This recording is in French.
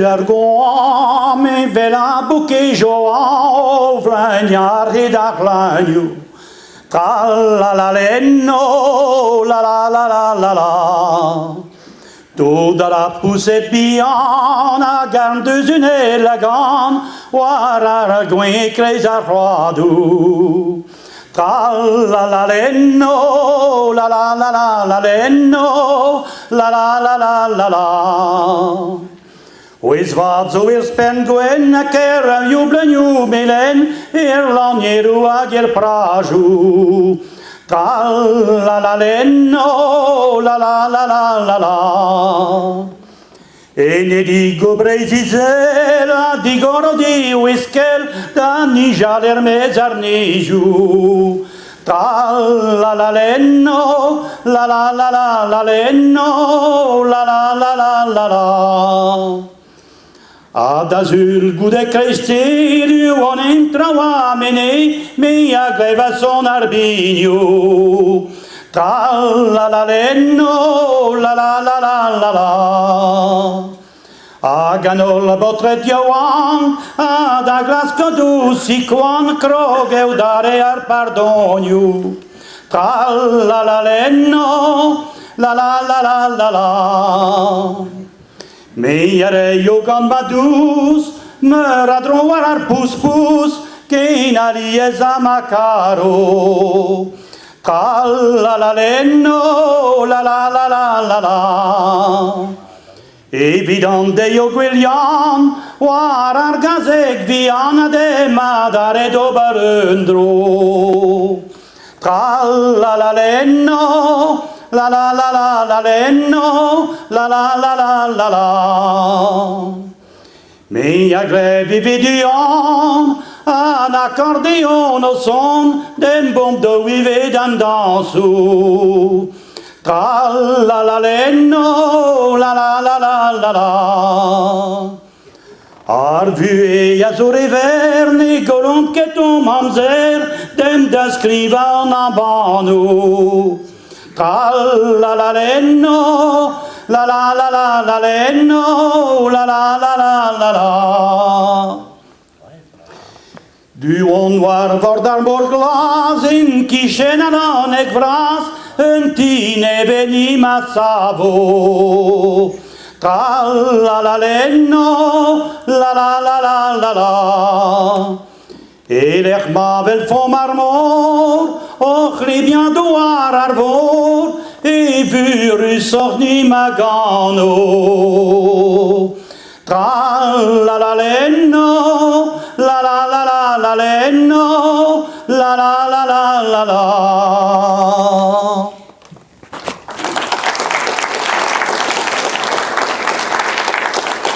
Argon me vela buke joa vranyar hidaklanyu la la lenno la la la la la la toda la poussette biana garde une lagan wara gwen kreza roadu la la lenno la la la la la lenno la la la la la la Oes wat zo weer spen gwen a ker a jublen jubelen Irlanjeru ag ir praju la la lenno la la la la la la E ne digo breizizela digoro di whiskel da nijaler mezarniju la la lenno la la la la la lenno la la la la la la Ad azul gude crestiriu on entra oameni mia gleva son arbiniu la la lenno la la la la la la Aganol botret Ioan ad aglasco dusi quan crogeu dare ar pardoniu la la lenno la la la la la la Meiere Iogan badus me radroar ar pus che in aliesa macaro la la lenno la la la la la la Evident de Ioguelian war ar gazeg viana de madare dobarundro la la lenno la la la la la lenno la la la la la la Mia grevi vidion an accordeon au son den bombe de vive dan dansu la la lenno la la la la la la Ar vue azure verne golomb keton mamzer dem da scriva en abano la la lenno la la la la la lenno la la la la la la Du onwar vordar borglas in kishenanan ek vras en tine veni massavo la la lenno la la la la la la Et l'ech mavel font marmor och libien doar arvor et vurus orni magano la la lenno la la la la la lenno la la la la la la